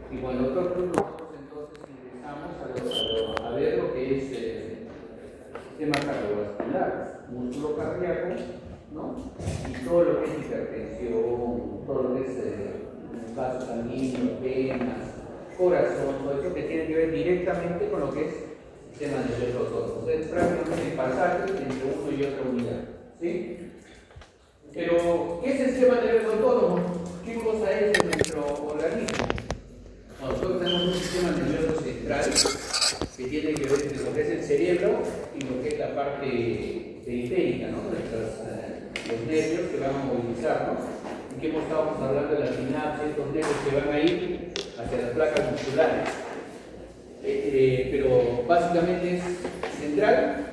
Y bueno, nosotros entonces ingresamos a ver lo que es sistema cardiovascular, músculo cardíaco, ¿no? Y todo lo que es hipertensión, todo lo que es vasos sanguíneos, venas, corazón, todo eso que tiene que ver directamente con lo que es sistema nervioso autónomo. Es prácticamente pasaje entre uno y otra unidad, ¿sí? Pero, ¿qué es el sistema nervioso autónomo? ¿Qué cosa es en nuestro organismo? Nosotros tenemos un sistema nervioso central que tiene que ver entre lo que es el cerebro y lo que es la parte periférica, ¿no? Los nervios que van a movilizarnos, y que hemos estado hablando de la sinapsis, estos nervios que van a ir hacia las placas musculares. Pero básicamente es central,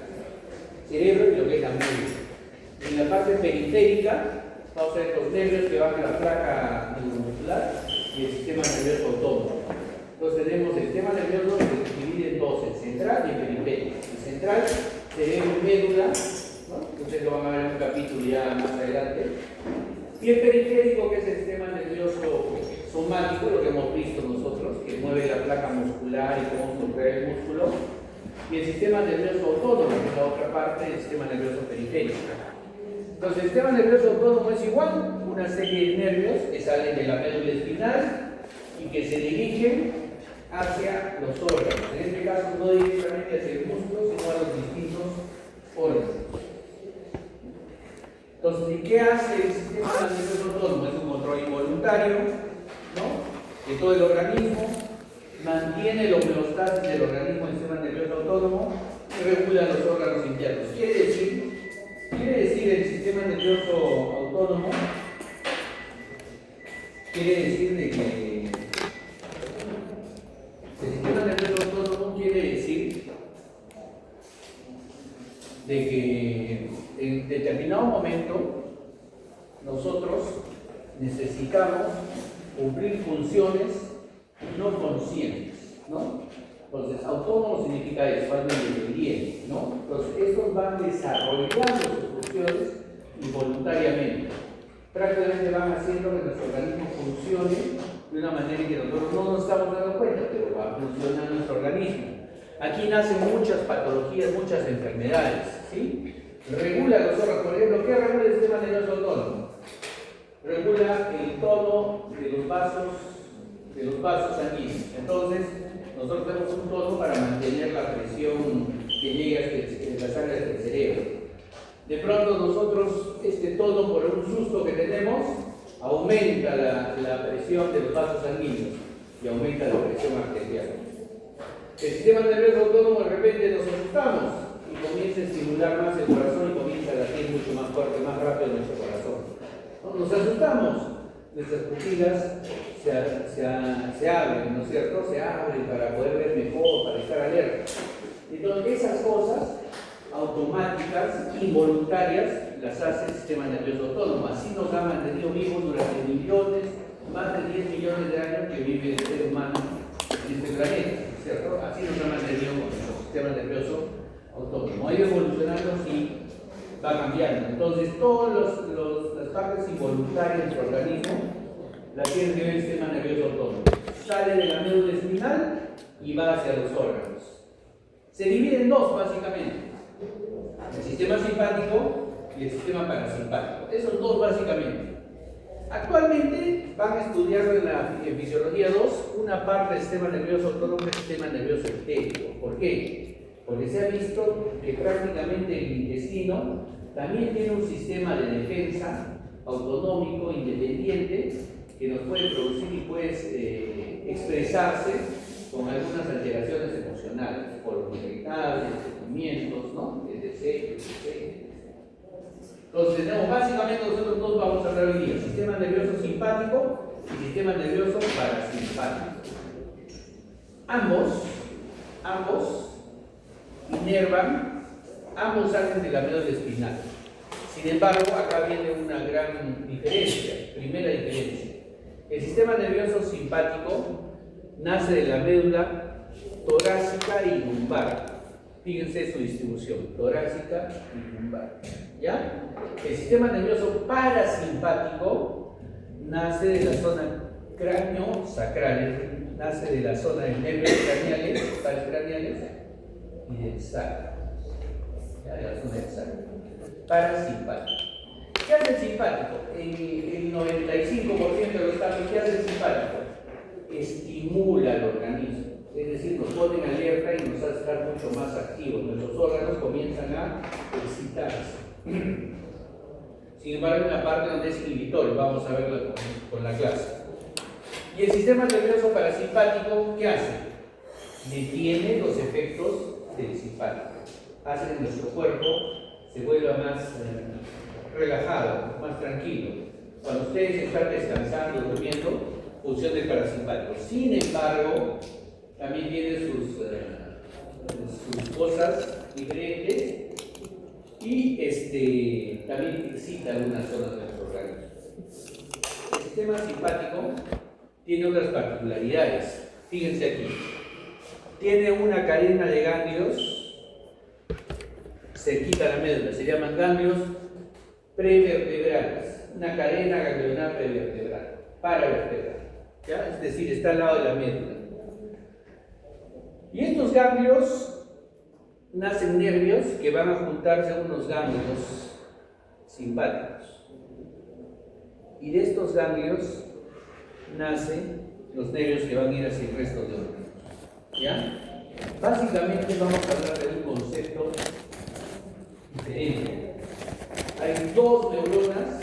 cerebro y lo que es la médula. En la parte periférica vamos a ver los nervios que van a la placa neuromuscular y el sistema nervioso autónomo. Entonces tenemos el sistema nervioso que se divide en dos, el central y el periférico. El central, cerebro y médula, ¿no? Ustedes lo van a ver en un capítulo ya más adelante. Y el periférico, que es el sistema nervioso somático, lo que hemos visto nosotros, que mueve la placa muscular y cómo contrae el músculo. Y el sistema nervioso autónomo, que es la otra parte del sistema nervioso periférico. Entonces, el sistema nervioso autónomo es igual, una serie de nervios que salen de la médula espinal y que se dirigen hacia los órganos. En este caso, no directamente hacia el músculo, sino a los distintos órganos. Entonces, ¿qué hace el sistema nervioso autónomo? Es un control involuntario, ¿no?, de todo el organismo, mantiene la homeostasis del organismo del sistema nervioso autónomo y regula los órganos internos. Quiere decir el sistema nervioso autónomo, quiere decir de que el sistema nervioso autónomo quiere decir de que en determinado momento nosotros necesitamos cumplir funciones no conscientes, ¿no? Entonces, autónomo significa eso, algo independiente, ¿no? Entonces, estos van desarrollando sus funciones involuntariamente. Prácticamente van haciendo que nuestro organismo funcione de una manera en que nosotros no nos estamos dando cuenta, pero va a funcionar nuestro organismo. Aquí nacen muchas patologías, muchas enfermedades, ¿sí? Regula los órganos. Por ejemplo, ¿qué regula el sistema nervioso autónomo? Regula el tono de los vasos sanguíneos. Entonces, nosotros tenemos un tono para mantener la presión que llega a la sangre del cerebro. De pronto nosotros, este tono, por un susto que tenemos, aumenta la presión de los vasos sanguíneos y aumenta la presión arterial. El sistema nervioso autónomo, de repente nos asustamos y comienza a estimular más el corazón y comienza a latir mucho más fuerte, más rápido nuestro corazón. ¿No? Nos asustamos, nuestras pupilas se abren, ¿no es cierto? Se abren para poder ver mejor, para estar alerta. Entonces, esas cosas automáticas, involuntarias, las hace el sistema nervioso autónomo. Así nos ha mantenido vivos durante más de 10 millones de años que vive el ser humano en este planeta, ¿no es cierto? Así nos ha mantenido con nuestro sistema nervioso autónomo. Ha ido evolucionando y va cambiando. Entonces, todas las partes involuntarias de nuestro organismo la tiene que ver el sistema nervioso autónomo. Sale de la médula espinal y va hacia los órganos. Se divide en dos, básicamente: el sistema simpático y el sistema parasimpático. Esos dos, básicamente. Actualmente van a estudiar en Fisiología 2 una parte del sistema nervioso autónomo y el sistema nervioso entérico. ¿Por qué? Porque se ha visto que prácticamente el intestino también tiene un sistema de defensa autonómico, independiente, que nos puede producir y puede expresarse con algunas alteraciones emocionales, por irritables, sentimientos, ¿no? etc. Entonces, tenemos básicamente nosotros dos vamos a hablar hoy día: sistema nervioso simpático y sistema nervioso parasimpático. Ambos inervan, ambos salen de la médula espinal. Sin embargo, acá viene una gran diferencia. Primera diferencia: el sistema nervioso simpático nace de la médula torácica y lumbar. Fíjense su distribución: torácica y lumbar. ¿Ya? El sistema nervioso parasimpático nace de la zona cráneo sacral, nace de la zona de nervios craneales, pares craneales y del sacro. Ya, de la zona del sacro. Parasimpático. ¿Qué hace el simpático? El 95% de los casos, ¿qué hace el simpático? Estimula al organismo, es decir, nos pone en alerta y nos hace estar mucho más activos. Nuestros órganos comienzan a excitarse. Sin embargo, hay una parte donde es inhibitorio, vamos a verlo con la clase. Y el sistema nervioso parasimpático, ¿qué hace? Detiene los efectos del simpático, hace que nuestro cuerpo se vuelva más relajado, más tranquilo. Cuando ustedes están descansando, durmiendo, función del parasimpático. Sin embargo, también tiene sus cosas diferentes y también excita algunas zonas de nuestro organismo. El sistema simpático tiene otras particularidades. Fíjense aquí. Tiene una cadena de ganglios cerquita a la médula, se llaman ganglios prevertebrales. Una cadena ganglionar prevertebral, paravertebral. ¿Ya? Es decir, está al lado de la médula. Y estos ganglios nacen nervios que van a juntarse a unos ganglios simpáticos. Y de estos ganglios nacen los nervios que van a ir hacia el resto de órganos. ¿Ya? Básicamente vamos a hablar de un concepto diferente. Hay dos neuronas,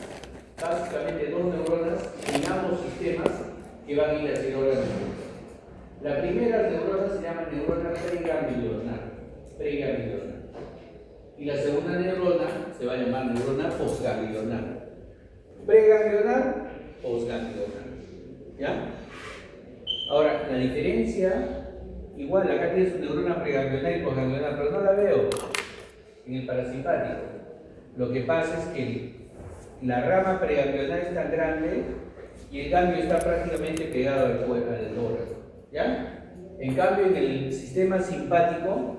básicamente dos neuronas en ambos sistemas que van a ir hacia el órgano. La primera neurona se llama neurona preganglionar. Y la segunda neurona se va a llamar neurona posganglionar. Preganglionar, posganglionar. ¿Ya? Ahora, la diferencia, igual, acá tienes neurona preganglionar y posganglionar, pero no la veo en el parasimpático. Lo que pasa es que la rama preganglionar es tan grande y el ganglio está prácticamente pegado al órgano. ¿Ya? En cambio, en el sistema simpático,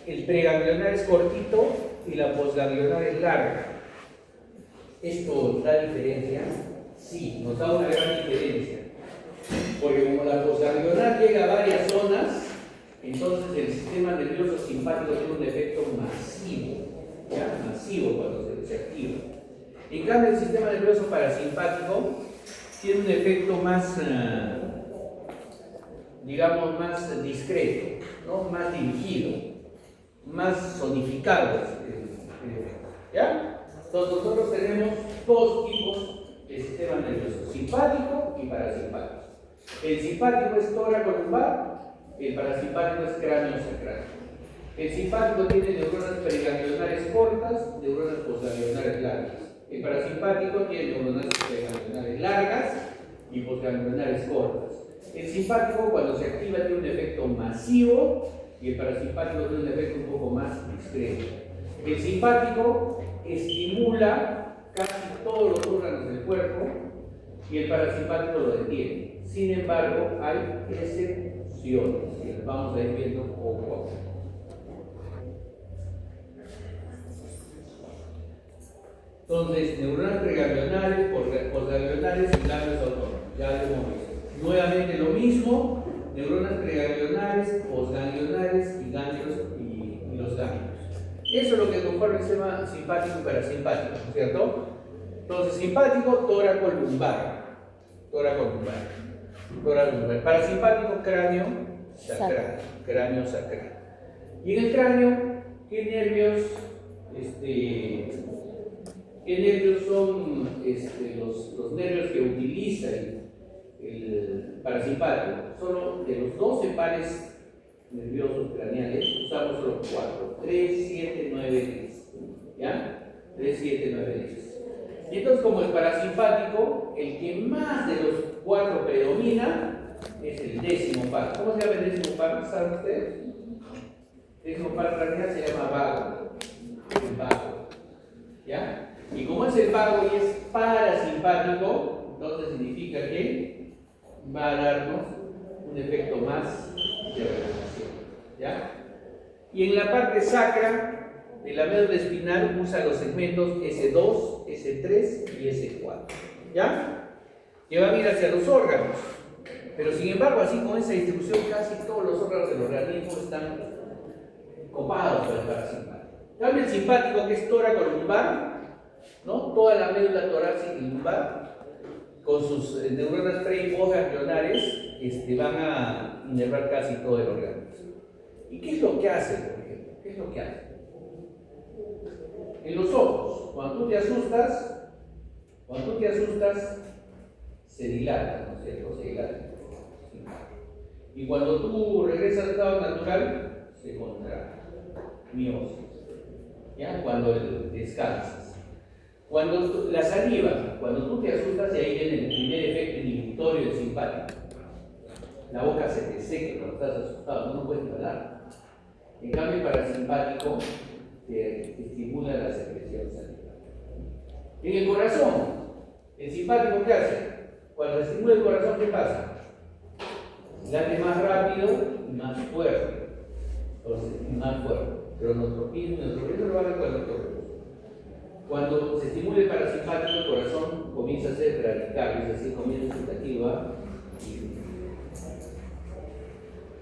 el preganglionar es cortito y la posganglionar es larga. ¿Esto da diferencia? Sí, nos da una gran diferencia. Porque como la posganglionar llega a varias zonas, entonces el sistema nervioso simpático tiene un efecto masivo. ¿Ya? Masivo cuando se activa. En cambio, el sistema nervioso parasimpático tiene un efecto más, digamos, más discreto, ¿no? Más dirigido, más zonificado. ¿Ya? Entonces nosotros tenemos dos tipos de sistema nervioso, simpático y parasimpático. El simpático es tóraco-lumbar, el parasimpático es cráneo-sacral. El simpático tiene neuronas preganglionares cortas, neuronas posganglionares largas. El parasimpático tiene neuronas preganglionares largas y posganglionares cortas. El simpático, cuando se activa, tiene un efecto masivo y el parasimpático tiene un efecto un poco más discreto. El simpático estimula casi todos los órganos del cuerpo y el parasimpático lo detiene. Sin embargo, hay excepciones que las vamos a ir viendo poco a poco. Entonces, neuronas preganglionares, posganglionares y ganglios autónomos. Ya lo hemos visto. Nuevamente lo mismo, neuronas preganglionares, posganglionares y ganglios y los ganglios. Eso es lo que conforma el sistema simpático y parasimpático, ¿no es cierto? Entonces, simpático, tóraco-lumbar. Parasimpático, cráneo sacral. Cráneo sacral. Y en el cráneo, ¿qué nervios son los nervios que utiliza el parasimpático? Solo de los 12 pares nerviosos craneales usamos solo 4, 3, 7, 9, 10. ¿Ya? 3, 7, 9, 10. Y entonces, como el parasimpático, el que más de los 4 predomina es el décimo par. ¿Cómo se llama el décimo par? ¿Saben ustedes? El décimo par craneal se llama vago. El vago. ¿Ya? Y como es el vago y es parasimpático, entonces significa que va a darnos un efecto más de relajación. ¿Ya? Y en la parte sacra de la médula espinal usa los segmentos S2, S3 y S4. ¿Ya? que van a ir hacia los órganos. Pero sin embargo, así con esa distribución, casi todos los órganos del organismo están copados por el parasimpático. En cambio, el simpático, que es tóraco-lumbar, ¿no? Toda la médula torácica y lumbar, con sus neuronas pre y postganglionares, van a inervar casi todo el organismo. ¿Y qué es lo que hace, por ejemplo? ¿Qué es lo que hace? En los ojos, cuando tú te asustas, se dilata, ¿no es cierto? Se dilata. Y cuando tú regresas al estado natural, se contrae. Miosis. ¿Ya? Cuando descansas. Cuando la saliva, cuando tú te asustas, y ahí viene el primer efecto inhibitorio del simpático. La boca se te seca cuando estás asustado, no puedes hablar. En cambio, el parasimpático te estimula la secreción salival. En el corazón, el simpático, ¿qué hace? Cuando estimula el corazón, ¿qué pasa? Late más rápido y más fuerte. Entonces, más fuerte. Cronotropismo lo va a ver cuando corre. Cuando se estimula el parasimpático, el corazón comienza a ser radical, es decir, comienza su latido a disminuir.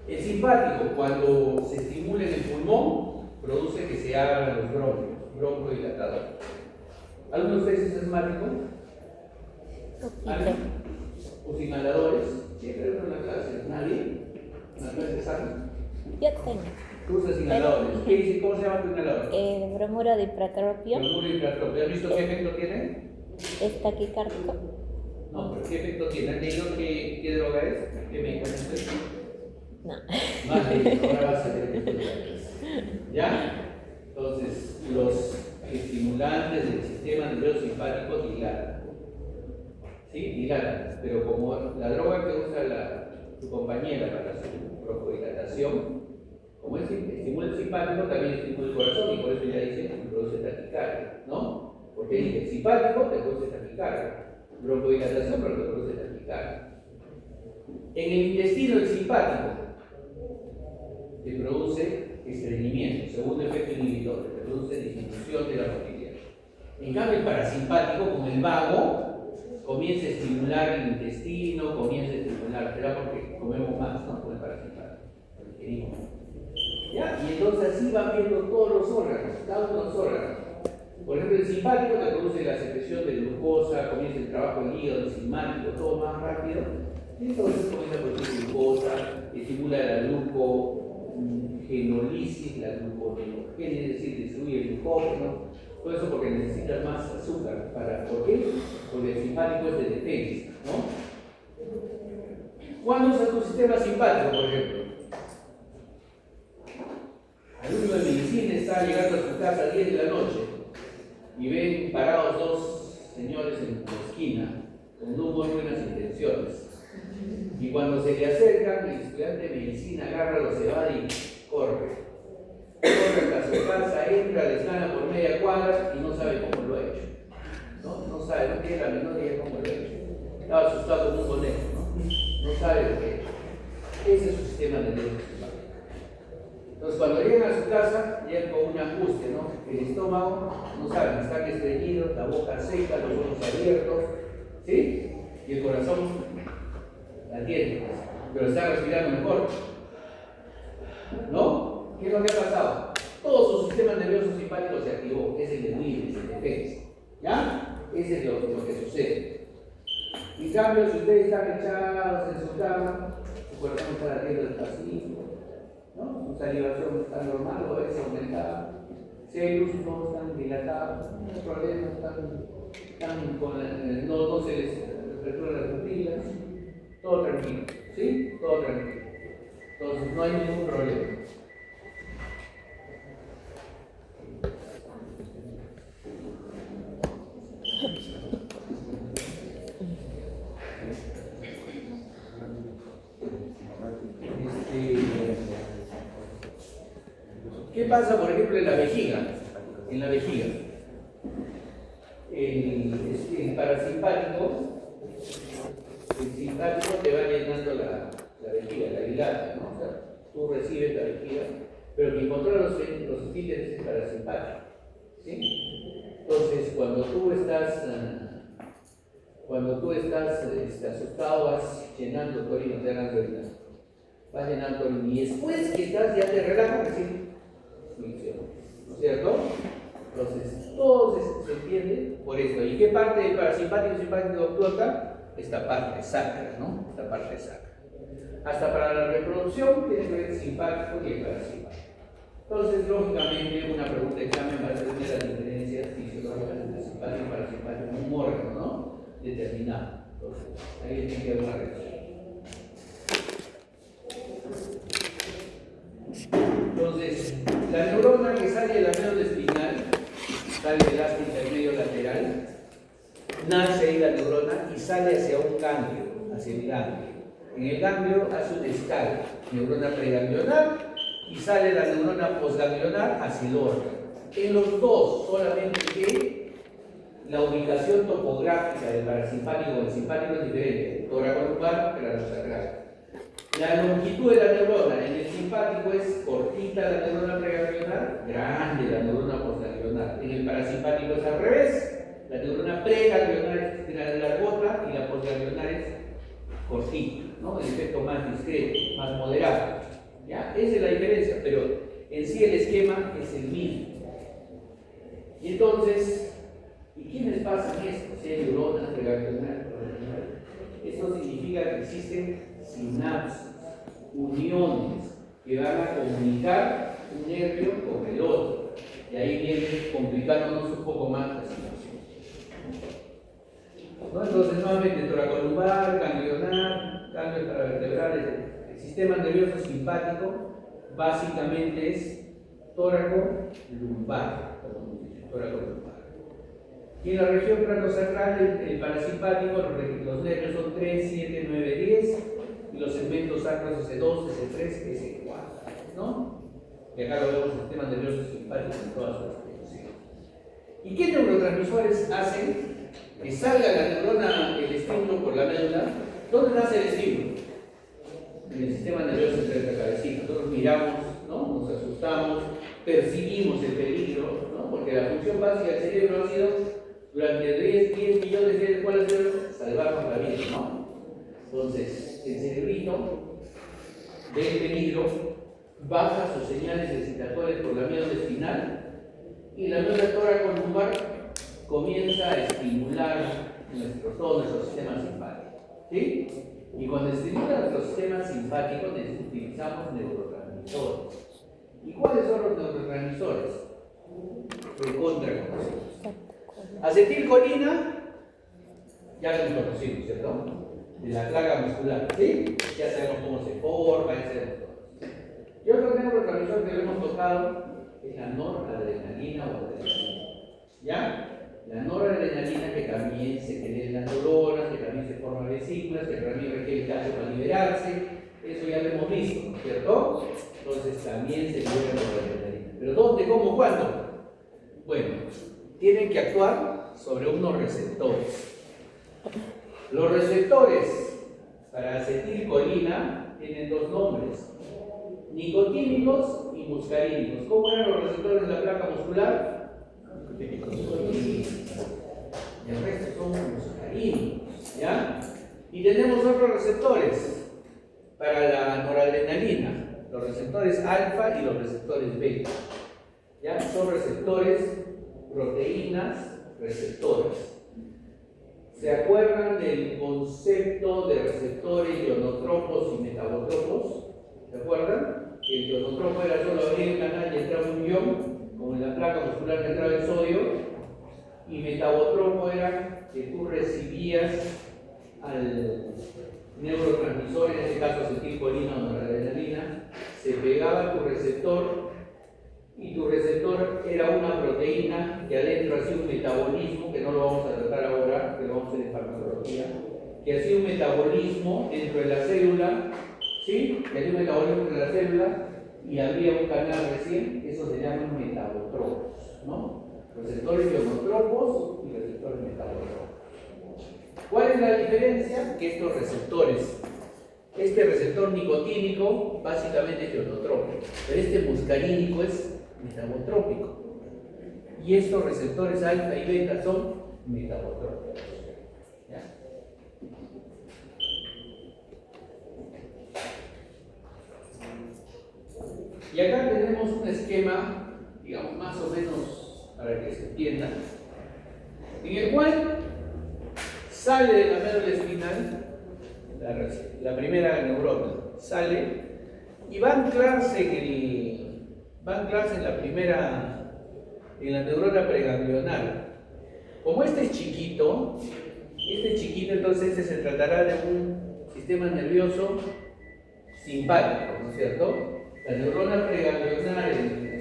El simpático, cuando se estimula en el pulmón, produce que se abran los bronquios, broncodilatador. ¿Algunos de ustedes es asmático? ¿Alguien? ¿Los inhaladores? Siempre en la clase. ¿Nadie? ¿En la clase sana? Yo tengo. ¿Tú usas inhaladores? ¿Cómo se llama tu inhalador? Bromuro de hipratropio. Bromuro de hipratropio. ¿Has visto qué efecto tiene? Es taquicárdico. No, pero ¿qué efecto tiene? ¿Has leído qué droga es? ¿Qué medicamento es? No. Vale, ahora vas a ver. ¿Ya? Entonces, los estimulantes del sistema nervioso simpático dilatan. ¿Sí? Dilatan. Pero como la droga que usa tu compañera para su bronchodilatación, como es estimula el simpático, también estimula el corazón, y por eso ya dice que produce taquicardia, ¿no? Porque dice el simpático te produce taquicardia, bronchodilatación, pero te produce taquicardia. En el intestino, el simpático te produce estreñimiento, segundo efecto inhibitorio, te produce disminución de la motilidad. En cambio, el parasimpático, con el vago, comienza a estimular el intestino, comienza a estimular, será porque comemos más, ¿no? Con el parasimpático, ingerimos. ¿Ya? Y entonces así van viendo todos los órganos, cada uno de los órganos. Por ejemplo, el simpático te produce la secreción de glucosa, comienza el trabajo del hígado, el enzimático, todo más rápido. Y entonces comienza a producir glucosa, estimula la glucogenolisis, la gluconeogénesis, es decir, distribuye el glucógeno. Todo eso porque necesitas más azúcar. ¿Por qué? Porque el simpático es de defensa, ¿no? ¿Cuándo usas tu sistema simpático, por ejemplo? Alumno de medicina está llegando a su casa a 10 de la noche y ven parados dos señores en la esquina con muy buenas intenciones. Y cuando se le acercan, el estudiante de medicina agarra los evade y corre. Corre hasta su casa, entra, les gana por media cuadra y no sabe cómo lo ha hecho. No sabe, no tiene la menor idea cómo lo ha hecho. Estaba asustado como un conejo, no sabe lo que ha hecho. Ese es su sistema nervioso simpático. Entonces, cuando llegan a su casa, llegan con una angustia, ¿no? El estómago, no saben, están estreñidos, la boca seca, los ojos abiertos, ¿sí? Y el corazón latiendo, pero está respirando mejor, ¿no? ¿Qué es lo que ha pasado? Todo su sistema nervioso simpático se activó, es el huir, es el defensa, ¿ya? Ese es lo que sucede. En cambio, si ustedes están echados en su cama, su corazón está latiendo despacito, ¿no? Su salivación está normal o es aumentada. Si hay luz, no están dilatados, no hay problemas, no se les retuercen las pupilas, todo tranquilo, ¿sí? Todo tranquilo. Entonces no hay ningún problema. ¿Qué pasa, por ejemplo, en la vejiga? En la vejiga. El parasimpático, el simpático te va llenando la vejiga, la dilata, ¿no? O sea, tú recibes la vejiga, pero quien controla los esfínteres es el parasimpático, ¿sí? Entonces, cuando tú estás Cuando tú estás asustado, vas llenando tu orina, te dan orina. Vas llenando orina. Y después que estás, ya te relajas, recién funciona. ¿No es cierto? Entonces, todo se entiende por esto. ¿Y qué parte del parasimpático y simpático actúa acá? Esta parte sacra, ¿no? Esta parte sacra. Hasta para la reproducción tiene que ver el simpático y el parasimpático. Entonces, lógicamente, una pregunta de examen va a ser de las diferencias fisiológicas entre simpático y parasimpático en un órgano, ¿no? Determinado. Entonces, ahí tiene que haber una relación. Entonces, la neurona que sale de la médula espinal, sale elástica del medio lateral, nace ahí la neurona y sale hacia un ganglio, hacia el ganglio. En el ganglio hace un escala, neurona preganglionar, y sale la neurona postganglionar hacia el órgano. En los dos, solamente que la ubicación topográfica del parasimpático o del simpático es diferente, toracolumbar, craneosacral. La longitud de la neurona en el simpático es cortita la neurona preganglionar, grande la neurona postganglionar. En el parasimpático es al revés, la neurona preganglionar es largota y la postganglionar es cortita, ¿no? El efecto más discreto, más moderado. ¿Ya? Esa es la diferencia, pero en sí el esquema es el mismo. Y entonces, ¿y quiénes pasan esto? Si hay neuronas preganglionar. Esto significa que existen sinapsis, uniones que van a comunicar un nervio con el otro. Y ahí viene complicándonos un poco más la situación. ¿No? Entonces, nuevamente, toracolumbar, ganglionar, ganglios paravertebrales. El sistema nervioso simpático básicamente es tóraco-lumbar. Y en la región craneosacral, el parasimpático, los nervios son 3, 7, 9, 10, y los segmentos sacros S2, S3, S4, ¿no? Y acá lo vemos en el sistema nervioso simpático en todas sus expresiones. ¿Y qué neurotransmisores hacen que salga la neurona, el estímulo por la médula? ¿Dónde nace el estímulo? En el sistema nervioso central de la cabecita. Nosotros miramos, ¿no? Nos asustamos, percibimos el peligro, ¿no? Porque la función básica del cerebro ha sido, durante 10 millones de años, ¿cuál ha sido? Salvarnos la vida, ¿no? Entonces, el cerebrito ve el peligro, baja sus señales excitatorias por la médula espinal y la médula toracolumbar comienza a estimular todo nuestro sistema simpático, ¿sí? Y cuando estimula nuestro sistema simpático utilizamos neurotransmisores. ¿Y cuáles son los neurotransmisores? Recontraconocidos. Acetilcolina, ya lo hemos conocido, ¿cierto? De la placa muscular, ¿sí? Ya sabemos cómo se forma, etc. Y otro neurotransmisor que lo hemos tocado es la noradrenalina o adrenalina. ¿Ya? La noradrenalina que también se crea en las neuronas, que también se forma vesículas, que también requiere calcio para liberarse. Eso ya lo hemos visto, ¿no es cierto? Entonces también se libera noradrenalina. ¿Pero dónde, cómo, cuándo? Bueno, tienen que actuar sobre unos receptores. Los receptores para acetilcolina tienen dos nombres: nicotínicos y muscarínicos. ¿Cómo eran los receptores de la placa muscular? Nicotínicos. Y el resto son muscarínicos, ¿ya? Y tenemos otros receptores para la noradrenalina, los receptores alfa y los receptores beta. ¿Ya? Son receptores, proteínas receptoras. ¿Se acuerdan del concepto de receptores ionotropos y metabotropos? ¿Se acuerdan? El ionotropo era solo abrir el canal y entraba un ion, como en la placa muscular que entraba el sodio, y metabotropo era que tú recibías al neurotransmisor, en este caso acetilcolina o noradrenalina, se pegaba a tu receptor, y tu receptor era una proteína que adentro hacía un metabolismo, que no lo vamos a tratar ahora, que lo vamos a hacer en farmacología, que hacía un metabolismo dentro de la célula, ¿sí? Que hacía un metabolismo dentro de la célula y había un canal recién, eso se llaman metabotropos, ¿no? Receptores ionotropos y receptores metabotropos. ¿Cuál es la diferencia? Que estos receptores, este receptor nicotínico básicamente es ionotrópico, pero este muscarínico es metabotrópico. Y estos receptores alfa y beta son metabotrópicos. ¿Ya? Y acá tenemos un esquema, digamos, más o menos para que se entienda, en el cual sale de la médula espinal la primera neurona, sale y va a anclarse en la neurona preganglionar. Como este es chiquito, entonces se tratará de un sistema nervioso simpático, ¿no es cierto? La neurona preganglionar en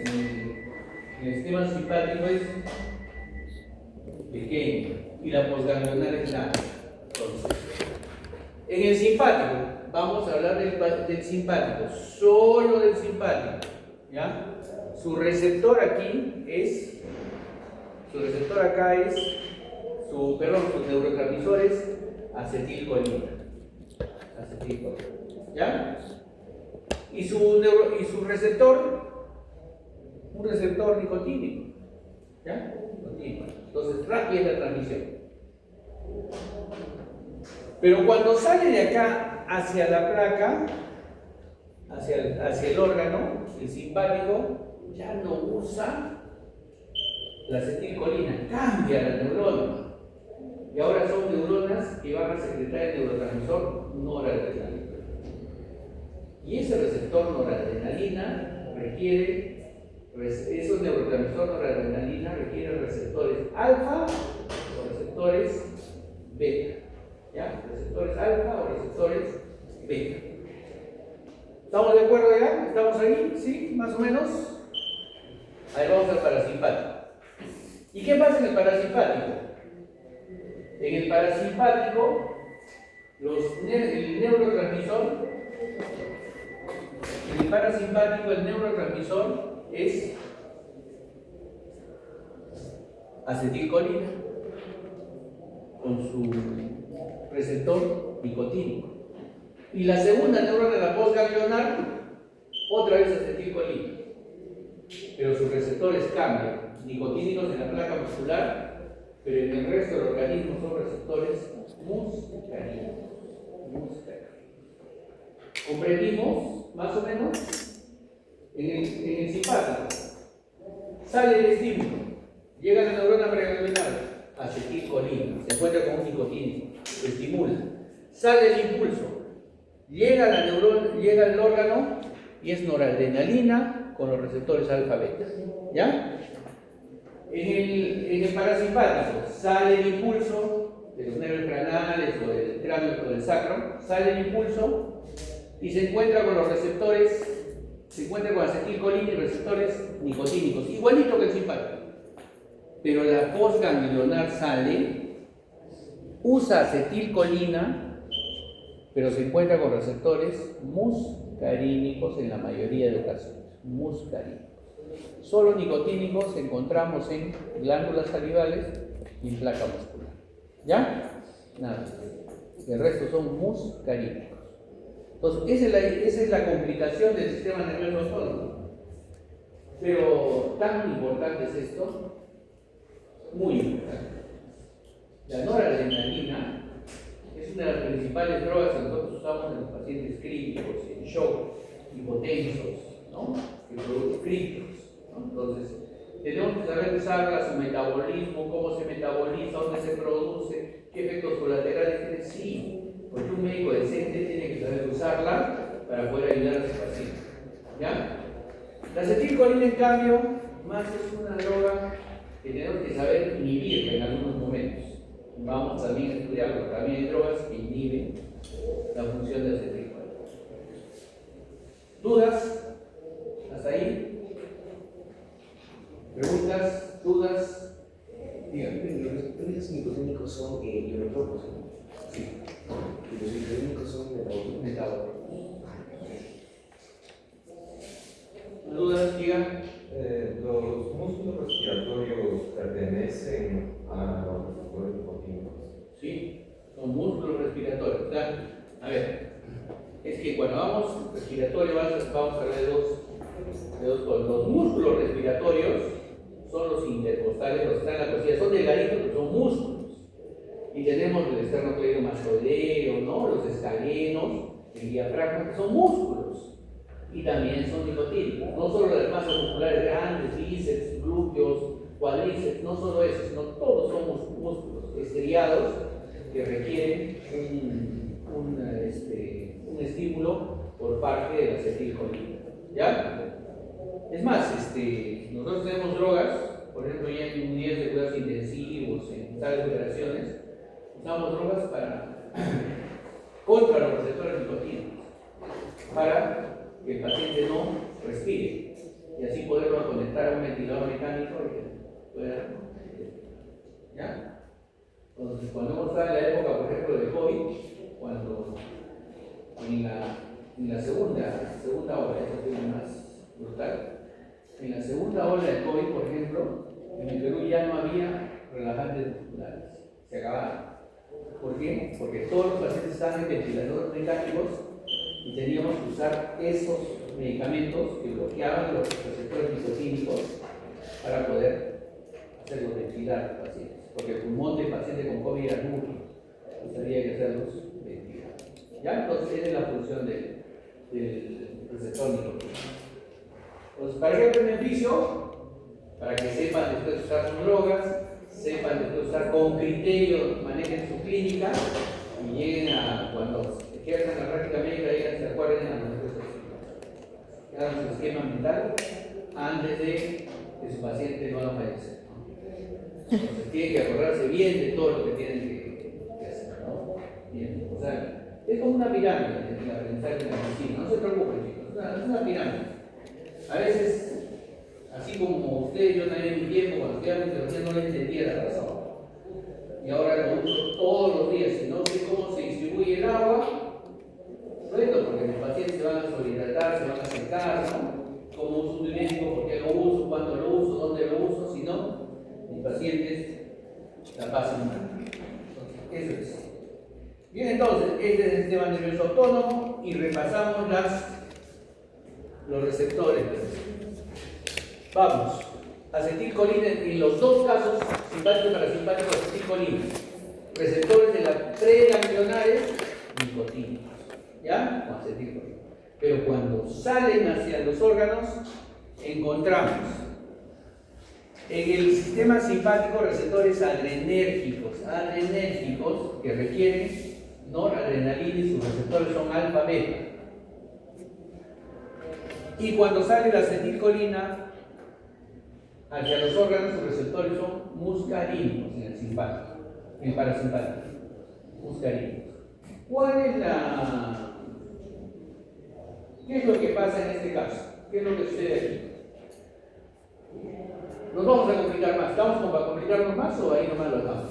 el sistema simpático es pequeña y la posganglionar es grande. Entonces, en el simpático, vamos a hablar del simpático, solo del simpático, ¿ya? Su receptor acá es, sus neurotransmisores acetilcolina, ¿ya? Y su receptor, un receptor nicotínico, ¿ya? Nicotínico. Entonces, rápida es la transmisión. Pero cuando sale de acá hacia la placa, hacia el órgano, el simpático, ya no usa la acetilcolina, cambia la neurona. Y ahora son neuronas que van a secretar el neurotransmisor noradrenalina. Y ese receptor noradrenalina esos neurotransmisores noradrenalina requieren receptores alfa o receptores beta. ¿Ya? Receptores alfa o receptores beta. ¿Estamos de acuerdo ya? ¿Estamos ahí? ¿Sí? ¿Más o menos? Ahí vamos al parasimpático. ¿Y qué pasa en el parasimpático? En el parasimpático, el neurotransmisor es acetilcolina con su receptor nicotínico. Y la segunda neurona de la postganglionar, otra vez acetilcolina. Pero sus receptores cambian, nicotínicos en la placa muscular, pero en el resto del organismo son receptores muscarínicos. ¿Comprendimos más o menos? En el simpático sale el estímulo, llega a la neurona preganglionar, acetilcolina, se encuentra con un nicotínico, lo estimula, sale el impulso, llega al órgano y es noradrenalina con los receptores alfa-beta. ¿Ya? En el parasimpático sale el impulso de los nervios craneales o del cráneo o del sacro, sale el impulso y se encuentra con los receptores, se encuentra con acetilcolina y receptores nicotínicos, igualito que el simpático. Pero la postganglionar sale, usa acetilcolina, pero se encuentra con receptores muscarínicos en la mayoría de ocasiones. Muscarínicos. Solo nicotínicos encontramos en glándulas salivales y en placa muscular. ¿Ya? Nada. El resto son muscarínicos. Entonces, esa es la complicación del sistema nervioso autónomo. Pero tan importante es esto, muy importante. La noradrenalina es una de las principales drogas que nosotros usamos en los pacientes críticos, en shock, hipotensos, ¿no? Que producen críticos, ¿no? Entonces, tenemos que saber usarla, su metabolismo, cómo se metaboliza, dónde se produce, qué efectos colaterales tiene. Sí, porque un médico decente tiene que saber usarla para poder ayudar a ese paciente. ¿Ya? La acetilcolina, en cambio, más es una droga que tenemos que saber inhibirla en algunos momentos. Vamos también a estudiarlo. También hay drogas que inhiben la función de acetilcolina. ¿Dudas? ¿Hasta ahí? ¿Preguntas? ¿Dudas? Dígame, los receptores nicotínicos son ionotropos, ¿no? Sí. Y los nicotínicos son Metabólicos. ¿Dudas? Digan. Los músculos respiratorios pertenecen a los receptores nicotínicos. Sí, son músculos respiratorios. ¿Verdad? A ver, es que cuando vamos respiratorio vamos a hablar de dos cosas. Los músculos respiratorios son los intercostales, los que están en la costilla, son delgaditos, pero son músculos. Y tenemos el esternocleidomastoideo, ¿no? Los escalenos, el diafragma, que son músculos. y también son nicotínicos. No solo las masas musculares grandes, bíceps, glúteos, cuádriceps, no solo eso, sino todos son músculos estriados que requieren un estímulo por parte de la acetilcolina. ¿Ya? Es más, nosotros tenemos drogas, por ejemplo, ya en unidades de cuidados intensivos, en salas de operaciones, usamos drogas contra los receptores nicotínicos, para que el paciente no respire y así poderlo conectar a un ventilador mecánico y que pueda. ¿Ya? Entonces, cuando hemos estado en la época, por ejemplo, del COVID, cuando en la segunda ola, esta fue más brutal, en la segunda ola del COVID, por ejemplo, en el Perú ya no había relajantes musculares, se acabaron. ¿Por qué? Porque todos los pacientes estaban en ventiladores mecánicos y teníamos que usar esos medicamentos que bloqueaban los receptores nicotínicos para poder hacerlos ventilar a los pacientes. Porque el pulmón del paciente con COVID era núcleo, entonces había que hacerlos ventilar. ¿Ya? Entonces, esa es la función del receptor nicotínico. Entonces, ¿para qué el beneficio? Para que sepan después de usar sus drogas, sepan después de usar con criterio, manejen su clínica y lleguen a, cuando ejerzan la práctica médica, se acuerden a los hagan su esquema mental antes de que su paciente no lo fallezca. Entonces, tienen que acordarse bien de todo lo que tienen que hacer, ¿no? Bien, o sea, es como una pirámide en el aprendizaje de la medicina, no se preocupen, chicos, es una pirámide. A veces, así como ustedes, yo también en mi tiempo, cuando estudiaba mitología no le entendía la razón. Y ahora lo uso todos los días, y no sé cómo se distribuye el agua, bueno, porque mis pacientes se van a sobrehidratar, se van a secar, ¿no? ¿Cómo uso un médico? ¿Por qué lo uso? ¿Cuándo lo uso? ¿Dónde lo uso? Si no, mis pacientes la pasan mal. Entonces, eso es. Bien, entonces, este es el sistema nervioso autónomo y repasamos los receptores. Vamos, acetilcolina en los dos casos, simpático y parasimpático, acetilcolina. Receptores de las preganglionares, nicotínicos. ¿Ya? Con acetilcolina. Pero cuando salen hacia los órganos, encontramos en el sistema simpático receptores adrenérgicos que requieren noradrenalina y sus receptores son alfa-beta. Y cuando sale la acetilcolina hacia los órganos, sus receptores son muscarínicos en el simpático, en el parasimpático. Muscarínicos. ¿Qué es lo que pasa en este caso? ¿Qué es lo que sucede aquí? Nos vamos a complicar más. ¿Estamos como para complicarnos más o ahí nomás lo dejamos?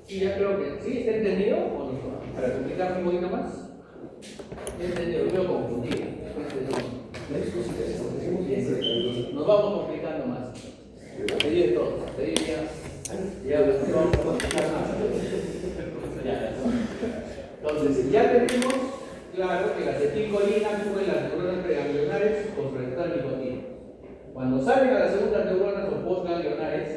Sí, ya creo que sí. ¿Está entendido o no? ¿Para complicarnos un poquito más? ¿Ya entendido? Lo veo confundido. Nos vamos complicando más. Pedir de todo. Pedir ya vamos a complicar más. Entonces, ya tenemos claro que la acetilcolina actúa en las neuronas preganglionares con su receptor nicotínico. Cuando salen a las segundas neuronas o postganglionares,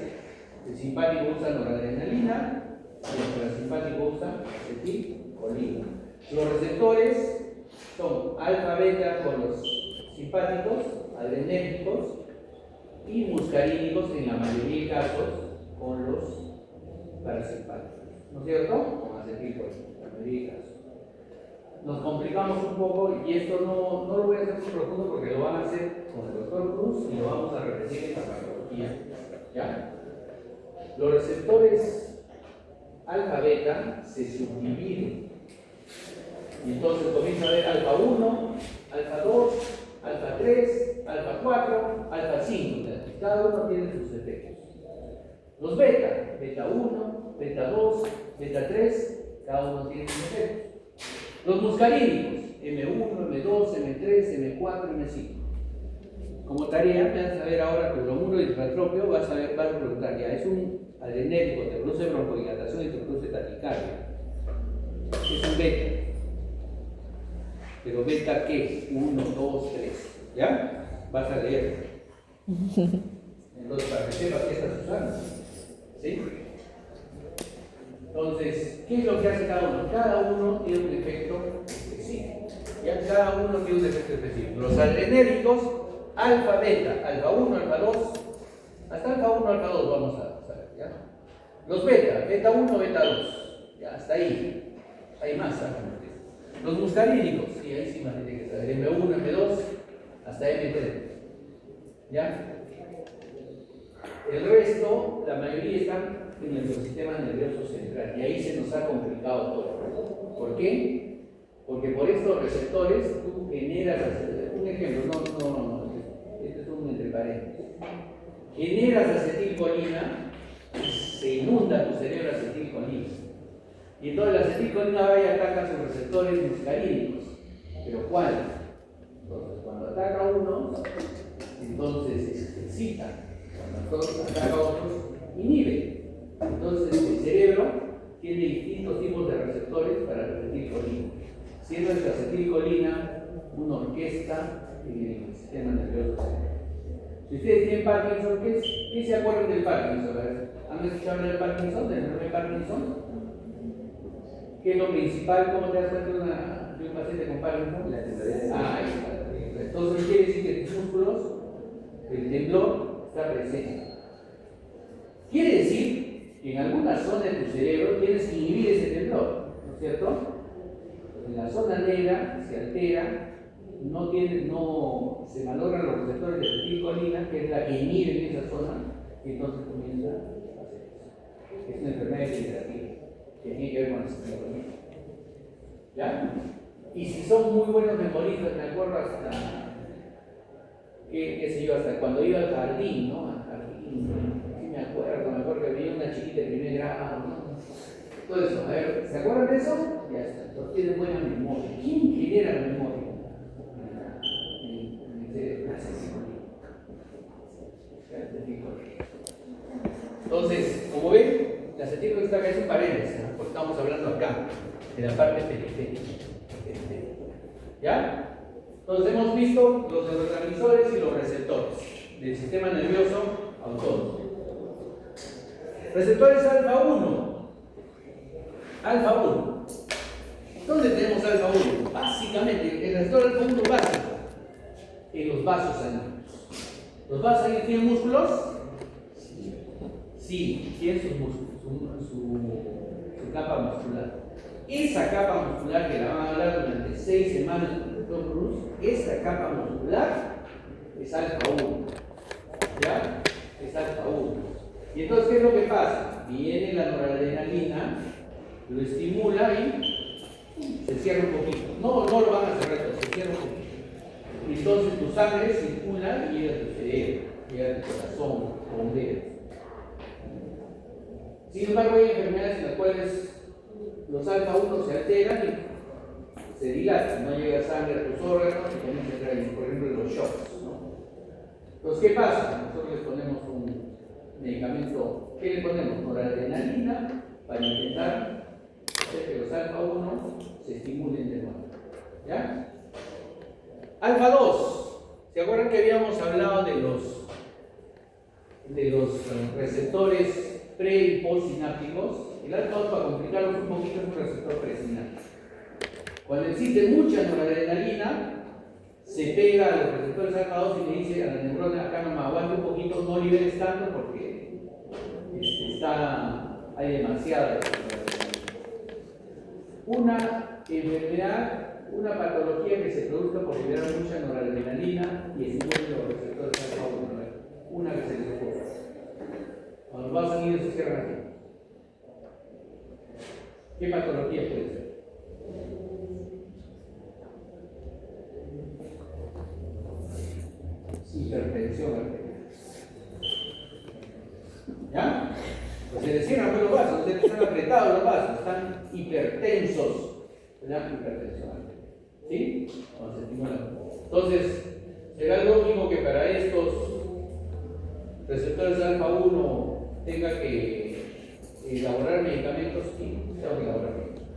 el simpático usa noradrenalina y el parasimpático usa acetilcolina. Los receptores son alfa-beta con los simpáticos, adrenérgicos y muscarínicos en la mayoría de casos con los parasimpáticos. ¿No es cierto? Con acetilcolina, en la mayoría de casos. Nos complicamos un poco y esto no lo voy a hacer muy profundo porque lo van a hacer con el doctor Cruz y lo vamos a repetir en la farmacología. ¿Ya? Los receptores alfa-beta se subdividen y entonces comienza a haber alfa 1, alfa 2, alfa 3, alfa 4, alfa 5. Cada uno tiene sus efectos. Los beta, beta 1, beta 2, beta 3, cada uno tiene sus efectos. Los muscarínicos, M1, M2, M3, M4, M5. Como tarea, me vas a ver ahora con bromuro y tratropio, vas a preguntar, ya, es un adrenérgico, te produce broncodilatación y te produce taquicardia. Es un beta. Pero beta ¿qué? 1, 2, 3. ¿Ya? Vas a leer. Entonces, para que sepas qué estás usando. ¿Sí? Entonces, ¿qué es lo que hace cada uno? Cada uno tiene un efecto específico. Ya cada uno tiene un efecto específico. Los adrenérgicos genéricos, alfa, beta, alfa 1, alfa 2, hasta alfa 1, alfa 2 vamos a ver, ¿ya? Los beta, beta 1, beta 2, ya, hasta ahí, hay más, ¿sabes? Los muscarínicos, sí, ahí sí más tiene que saber, M1, M2, hasta M3, ¿ya? El resto, la mayoría están en el sistema nervioso central, y ahí se nos ha complicado todo. ¿Por qué? Porque por estos receptores tú generas, un ejemplo, no, este es un entre paréntesis. Generas acetilcolina, se inunda tu cerebro de acetilcolina. Y entonces la acetilcolina va y ataca sus receptores muscarínicos. ¿Pero cuál? Entonces, cuando ataca uno, entonces se excita. Cuando ataca a otros, inhibe. Entonces el cerebro tiene distintos tipos de receptores para la acetilcolina. Siendo la acetilcolina una orquesta en el sistema nervioso central. Si ustedes tienen Parkinson, ¿qué se acuerdan del Parkinson? ¿Han escuchado hablar del Parkinson, del enfermedad de Parkinson? ¿Qué es lo principal? ¿Cómo te das cuenta de un paciente con Parkinson? La tendencia. Ahí está. Entonces quiere decir que tus músculos, el temblor está presente. Quiere decir que en alguna zona de tu cerebro tienes que inhibir ese temblor, ¿no es cierto? En la zona negra se altera, no se malogran los receptores de acetilcolina, que es la que inhibe en esa zona, y entonces comienza a hacer eso. Es una enfermedad degenerativa que tiene que ver con la acetilcolina. ¿Ya? Y si son muy buenos memoristas, me acuerdo hasta, qué sé yo, hasta cuando iba al jardín, ¿no? Al jardín, sí me acuerdo que veía una chiquita de primer grado, ¿no? Todo eso, a ver, ¿se acuerdan de eso? Ya está, entonces tienen buena memoria. ¿Quién genera la memoria? Entonces, como ven, la acetilcolina está acá es un paréntesis, ¿no? Porque estamos hablando acá, de la parte periférica. ¿Ya? Entonces hemos visto los neurotransmisores y los receptores del sistema nervioso autónomo. Receptores alfa 1. Alfa 1. ¿Dónde tenemos alfa 1? Básicamente, el receptor alfa 1 básico, en los vasos sanguíneos. ¿Los vasos sanguíneos tienen músculos? Sí, tienen sus músculos, su capa muscular. Esa capa muscular que la van a hablar durante 6 semanas con el doctor Cruz, esa capa muscular es alfa 1. ¿Ya? Es alfa 1. Y entonces, ¿qué es lo que pasa? Viene la noradrenalina, lo estimula y se cierra un poquito. No lo van a cerrar todo, se cierra un poquito. Y entonces tu sangre circula y llega a tu cerebro, llega a tu corazón, bomberos. Sin embargo, hay enfermedades en las cuales los alfa 1 se alteran y se dilatan, no llega sangre a tus órganos y comienza a entrar, por ejemplo, los shocks, ¿no? Entonces, ¿qué pasa? Nosotros les ponemos un medicamento, ¿qué le ponemos? Noradrenalina, para intentar hacer que los alfa 1 se estimulen de nuevo. ¿Ya? Alfa 2. ¿Se acuerdan que habíamos hablado de los receptores pre y postsinápticos? El alfa 2, para complicarlos un poquito, es un receptor presináptico. Cuando existe mucha noradrenalina, se pega a los receptores alfa 2 y le dice a la neurona: acá no me aguante un poquito, no liberes tanto porque hay demasiada una enfermedad, una patología que se produzca por liberar mucha noradrenalina y estimular los receptores alfa 1. Una que se les ocurra. Cuando los vasos sanguíneos se cierran aquí. ¿Qué patología puede ser? Hipertensión arterial. ¿Ya? Pues se les cierran los vasos, ustedes están apretados los vasos, están hipertensos. ¿Verdad? Hipertensión arterial. ¿Sí? Cuando se estimulan. Entonces, será lógico que para estos receptores alfa 1 tenga que elaborar medicamentos. Sí, tengo que elaborar medicamentos.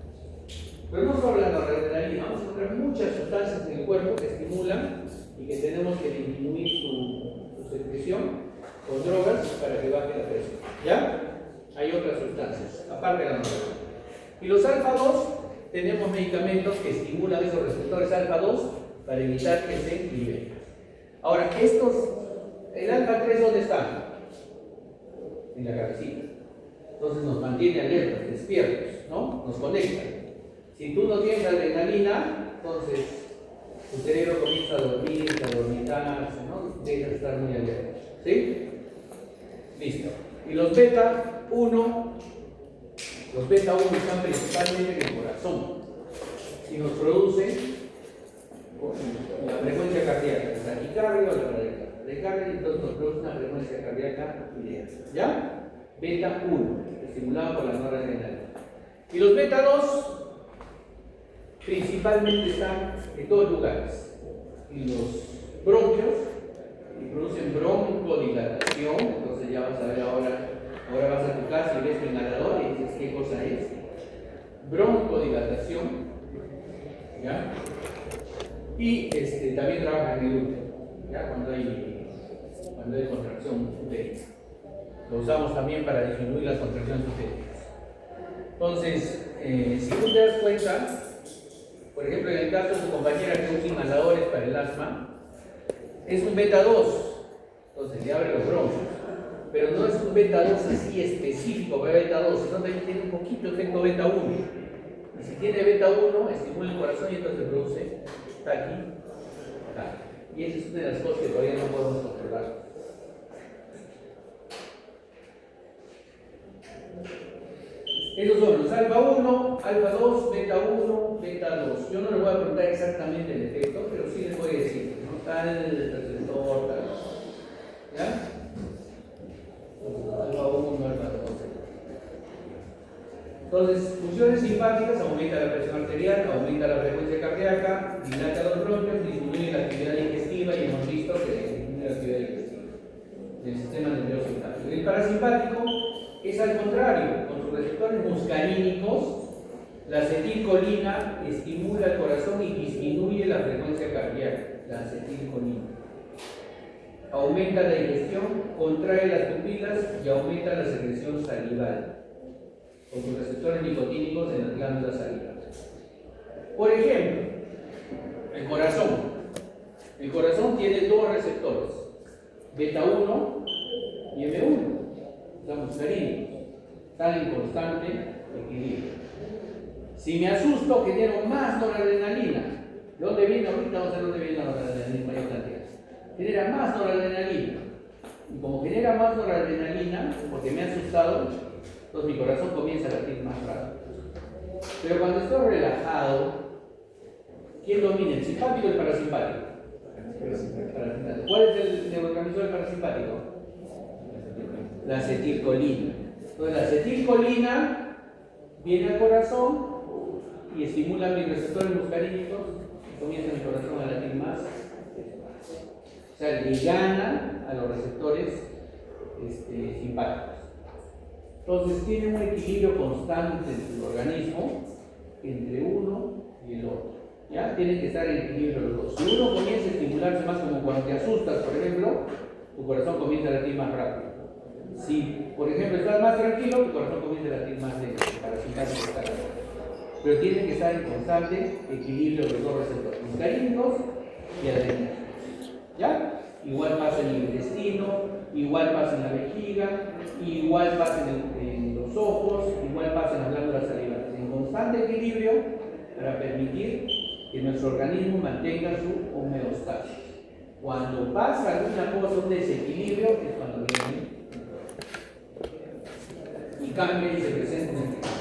Pero no solo la noradrenalina, vamos a encontrar muchas sustancias en el cuerpo que estimulan y que tenemos que disminuir su secreción con drogas para que baje la presión. ¿Ya? Hay otras sustancias, aparte de la noradrenalina. Y los alfa 2, tenemos medicamentos que estimulan esos receptores alfa 2 para evitar que se liberen. Ahora, el alfa 3, ¿dónde está? En la cabecita. Entonces nos mantiene alertas, despiertos, ¿no? Nos conecta. Si tú no tienes adrenalina, entonces tu cerebro comienza a dormirse, a dormitarse, ¿no? Deja de estar muy alerta. ¿Sí? Listo. Y los beta 1 están principalmente en el corazón y nos producen la frecuencia cardíaca, la taquicardia o la bradicardia, entonces nos produce una frecuencia cardíaca ideal. ¿Ya? Beta 1, estimulado por la noradrenalina. Y los beta 2 principalmente están en todos lugares, en los bronquios, y producen broncodilatación. Entonces ya vas a ver ahora vas a tu casa y ves tu inhalador y dices qué cosa es. Broncodilatación, ¿ya? Y también trabaja en el útero, ¿ya? Cuando hay contracción utérica. Lo usamos también para disminuir las contracciones utéricas. Entonces, si tú te das cuenta, por ejemplo, en el caso de tu compañera que usa inhaladores para el asma, es un beta 2, entonces le abre los bronquios, pero no es un beta 2 así específico para beta 2, sino también tiene un poquito de efecto beta 1. Y si tiene beta 1, estimula el corazón y entonces produce taquicardia. Y esa es una de las cosas que todavía no podemos controlar. Esos son los alfa 1, alfa 2, beta 1, beta 2. Yo no les voy a preguntar exactamente el efecto, pero sí les voy a decir, ¿no? Tal receptor, tal. ¿Ya? Alfa 1, alfa 2. Entonces, funciones simpáticas: aumenta la presión arterial, aumenta la frecuencia cardíaca, dilata los bronquios, disminuye la actividad digestiva y hemos visto que disminuye la actividad digestiva del sistema nervioso central. El parasimpático es al contrario, con sus receptores muscarínicos, la acetilcolina estimula el corazón y disminuye la frecuencia cardíaca, la acetilcolina. Aumenta la digestión, contrae las pupilas y aumenta la secreción salival, con sus receptores nicotínicos en las glándulas salivales. Por ejemplo, el corazón. El corazón tiene dos receptores, beta 1 y M1. Los muscarínicos están en constante equilibrio. Si me asusto, genero más noradrenalina. ¿De dónde viene? Ahorita vamos a ver dónde viene la noradrenalina en mayor cantidad. Genera más noradrenalina. Y como genera más noradrenalina, porque me ha asustado, entonces mi corazón comienza a latir más rápido. Pero cuando estoy relajado, ¿quién domina? ¿El simpático o el parasimpático? ¿Cuál es el neurotransmisor parasimpático? La acetilcolina. Entonces la acetilcolina viene al corazón y estimula mis receptores muscarínicos y comienza mi corazón a latir más. O sea, le gana a los receptores simpáticos. Entonces tiene un equilibrio constante en el organismo entre uno y el otro. ¿Ya? Tienen que estar en equilibrio los dos. Si uno comienza a estimularse más, como cuando te asustas, por ejemplo, tu corazón comienza a latir más rápido. Si, por ejemplo, estás más tranquilo, tu corazón comienza a latir más lento, para simpático estar. Pero tienen que estar en constante equilibrio los dos receptores muscarínicos y adrenales. ¿Ya? Igual pasa en el intestino, igual pasa en la vejiga, igual pasa en los ojos, igual pasa en las glándulas salivales. En constante equilibrio para permitir que nuestro organismo mantenga su homeostasis. Cuando pasa alguna cosa, un desequilibrio, es cuando viene y cambia y se presenta un equilibrio.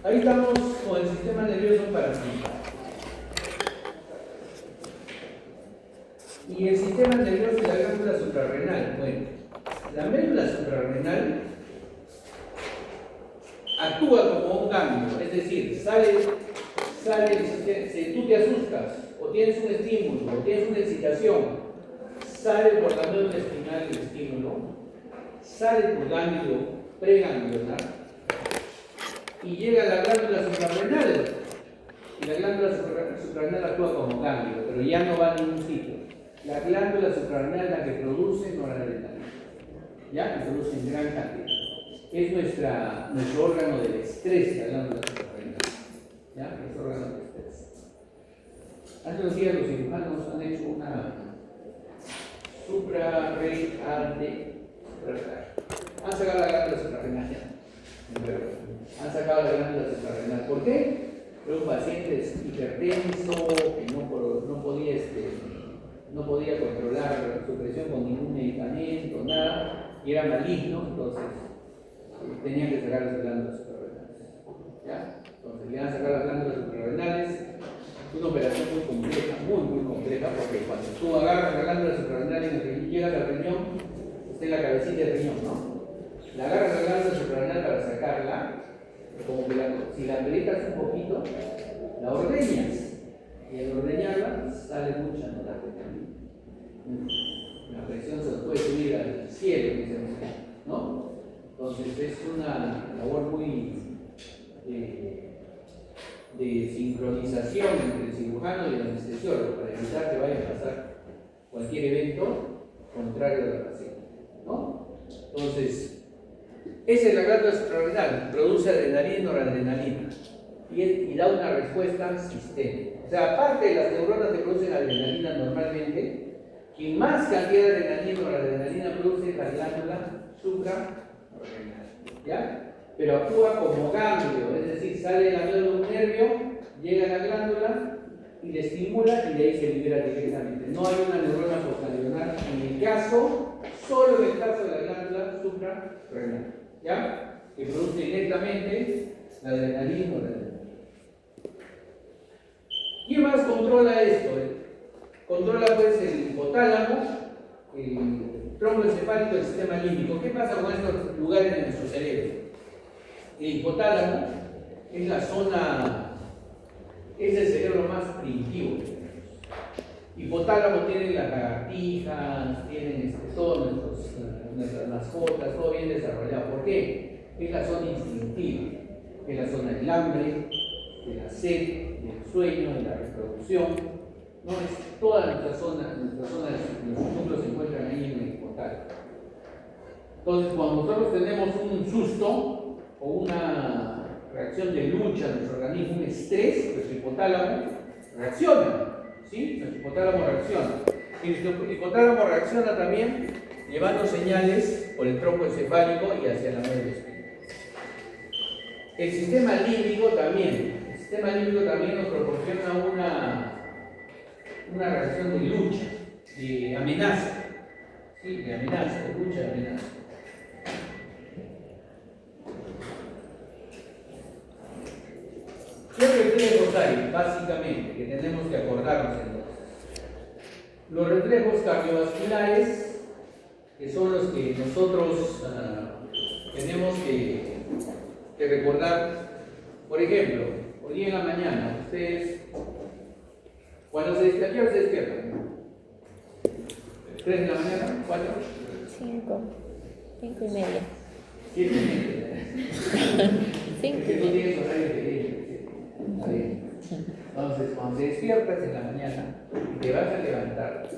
Ahí estamos con el sistema nervioso parasimpático. Y el sistema nervioso y la glándula suprarrenal. Bueno, la médula suprarrenal actúa como un ganglio, es decir, sale si tú te asustas, o tienes un estímulo, o tienes una excitación, sale por la médula espinal el estímulo, sale por ganglio preganglionar y llega a la glándula suprarrenal. Y la glándula suprarrenal actúa como ganglio, pero ya no va a ningún sitio. La glándula suprarrenal es la que produce noradrenalina, ¿ya? Que produce en gran cantidad. Es nuestro órgano del estrés, la glándula suprarrenal, ¿ya? Nuestro órgano del estrés. Hace unos días los cirujanos han hecho una han sacado la glándula suprarrenal. Han sacado la glándula suprarrenal. ¿Por qué? Era un paciente hipertenso que no podía controlar su presión con ningún medicamento, nada, y era maligno, entonces tenían que sacar las glándulas suprarrenales. ¿Ya? Entonces le han sacado las glándulas suprarrenales. Es una operación muy compleja, porque cuando tú agarras la glándula suprarrenal y llegas al riñón, está en la cabecita del riñón, ¿no? La agarras la glándula suprarrenal para sacarla, como que si la aprietas un poquito, la ordeñas, y al ordeñarla sale mucha nota. La presión se nos puede subir al cielo, ¿no? Entonces es una labor muy de sincronización entre el cirujano y el anestesiólogo para evitar que vaya a pasar cualquier evento contrario a la paciente, ¿no? Entonces, esa es la glándula suprarrenal, produce adrenalina y noradrenalina y da una respuesta sistémica. O sea, aparte de las neuronas que producen adrenalina normalmente, quien más cantidad de adrenalina y noradrenalina produce es la glándula suprarrenal, ¿ya? Pero actúa como ganglio, es decir, sale de la médula de un nervio, llega a la glándula y le estimula y de ahí se libera directamente. No hay una neurona postganglionar solo en el caso de la glándula suprarrenal, ¿ya? Que produce directamente la adrenalina y noradrenalina. ¿Quién más controla esto? Controla pues el hipotálamo, el tronco encefálico, el sistema límbico. ¿Qué pasa con estos lugares en nuestro cerebro? El hipotálamo es la zona, es el cerebro más primitivo que tenemos. Hipotálamo tiene las lagartijas, tienen todas nuestras mascotas, todo bien desarrollado. ¿Por qué? Es la zona instintiva, es la zona del hambre, de la sed, del sueño, de la reproducción. No es toda nuestra zona, los núcleos se encuentran ahí en el hipotálamo. Entonces, cuando nosotros tenemos un susto o una reacción de lucha de nuestro organismo, un estrés, nuestro hipotálamo reacciona, ¿sí? Nuestro hipotálamo reacciona. Y nuestro hipotálamo reacciona también llevando señales por el tronco encefálico y hacia la médula espinal. El sistema límbico también nos proporciona una reacción de lucha, de amenaza, ¿sí? De lucha, de amenaza. ¿Qué reflejos hay, básicamente, que tenemos que acordarnos entonces? Los reflejos cardiovasculares, que son los que nosotros tenemos que recordar. Por ejemplo, hoy día en la mañana, ustedes, cuando se despiertan, 3 de la mañana, 4, 5 y media. 7 y media. 5 Es que y tú media. tienes horario de entonces, cuando te despiertas en la mañana y te vas a levantar,